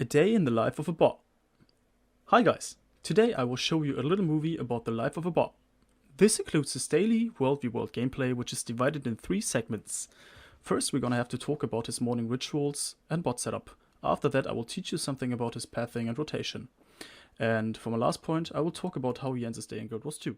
A day in the life of a bot. Hi guys, today I will show you a little movie about the life of a bot. This includes his daily World v World gameplay, which is divided in 3 segments. First we're gonna have to talk about his morning rituals and bot setup. After that I will teach you something about his pathing and rotation. And for my last point I will talk about how he ends his day in Guild Wars 2.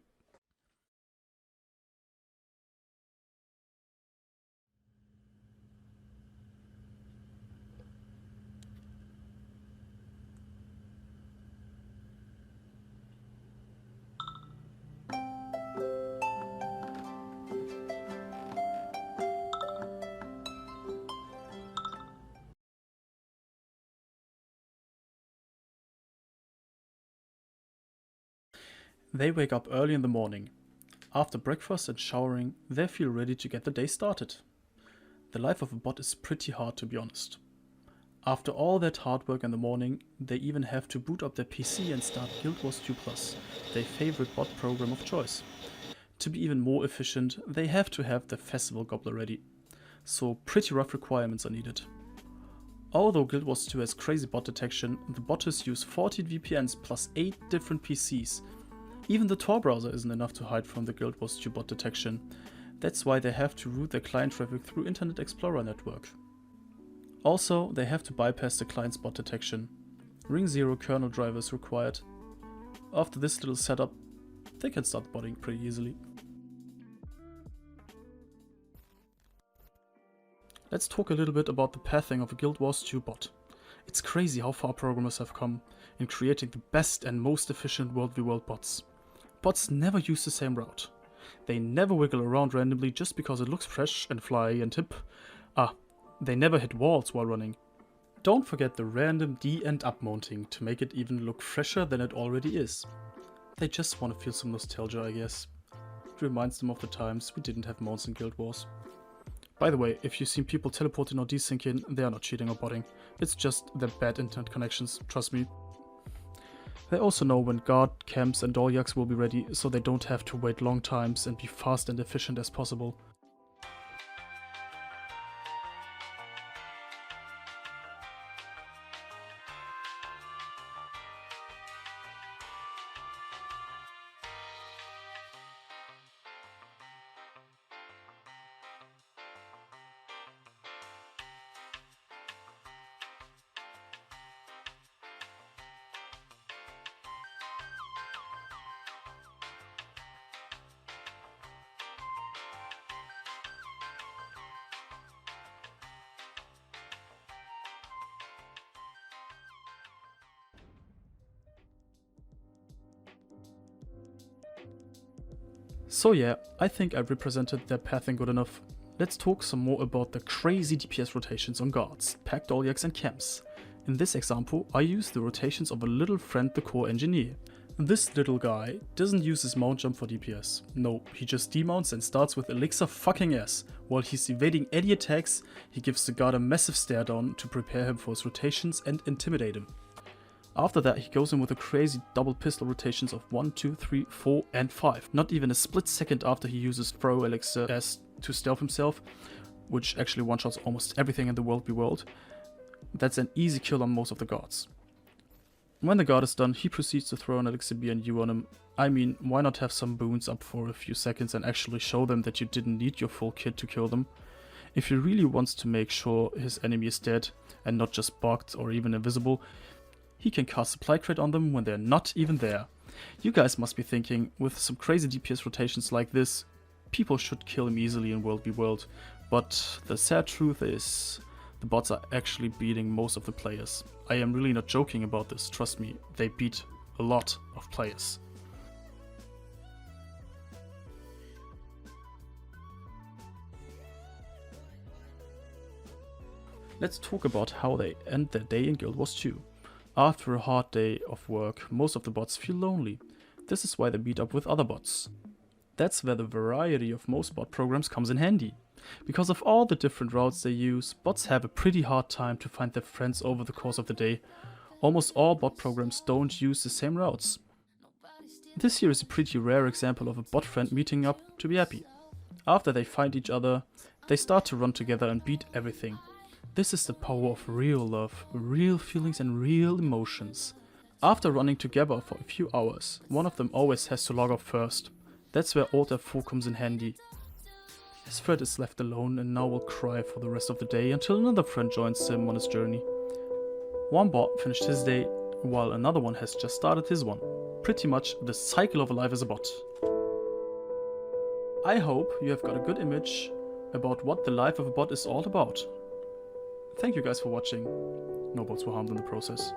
They wake up early in the morning. After breakfast and showering, they feel ready to get the day started. The life of a bot is pretty hard, to be honest. After all that hard work in the morning, they even have to boot up their PC and start Guild Wars 2 Plus, their favorite bot program of choice. To be even more efficient, they have to have the festival gobbler ready. So pretty rough requirements are needed. Although Guild Wars 2 has crazy bot detection, the botters use 14 VPNs plus 8 different PCs. Even the Tor browser isn't enough to hide from the Guild Wars 2 bot detection. That's why they have to route their client traffic through Internet Explorer network. Also, they have to bypass the client's bot detection. Ring 0 kernel drivers required. After this little setup, they can start botting pretty easily. Let's talk a little bit about the pathing of a Guild Wars 2 bot. It's crazy how far programmers have come in creating the best and most efficient World v World bots. Bots never use the same route. They never wiggle around randomly just because it looks fresh and fly and hip. They never hit walls while running. Don't forget the random D and up mounting to make it even look fresher than it already is. They just want to feel some nostalgia, I guess. It reminds them of the times we didn't have mounts in Guild Wars. By the way, if you've seen people teleporting or desyncing, they are not cheating or botting. It's just their bad internet connections, trust me. They also know when guard, camps and dolyaks will be ready, so they don't have to wait long times and be fast and efficient as possible. So yeah, I think I represented their pathing good enough. Let's talk some more about the crazy DPS rotations on guards, pack dolyaks and camps. In this example, I use the rotations of a little friend the core engineer. This little guy doesn't use his mount jump for DPS. No, he just demounts and starts with elixir fucking ass. While he's evading any attacks, he gives the guard a massive stare down to prepare him for his rotations and intimidate him. After that he goes in with the crazy double pistol rotations of 1, 2, 3, 4 and 5. Not even a split second after he uses throw elixir as to stealth himself, which actually one-shots almost everything in the World v World. That's an easy kill on most of the guards. When the guard is done, he proceeds to throw an elixir BNU on him. I mean, why not have some boons up for a few seconds and actually show them that you didn't need your full kit to kill them? If he really wants to make sure his enemy is dead and not just bugged or even invisible, he can cast supply crate on them when they're not even there. You guys must be thinking, with some crazy DPS rotations like this, people should kill him easily in World v World, but the sad truth is, the bots are actually beating most of the players. I am really not joking about this, trust me, they beat a lot of players. Let's talk about how they end their day in Guild Wars 2. After a hard day of work, most of the bots feel lonely. This is why they meet up with other bots. That's where the variety of most bot programs comes in handy. Because of all the different routes they use, bots have a pretty hard time to find their friends over the course of the day. Almost all bot programs don't use the same routes. This here is a pretty rare example of a bot friend meeting up to be happy. After they find each other, they start to run together and beat everything. This is the power of real love, real feelings and real emotions. After running together for a few hours, one of them always has to log off first. That's where Alter 4 comes in handy. His friend is left alone and now will cry for the rest of the day until another friend joins him on his journey. One bot finished his day, while another one has just started his one. Pretty much the cycle of life as a bot. I hope you have got a good image about what the life of a bot is all about. Thank you guys for watching. No bots were harmed in the process.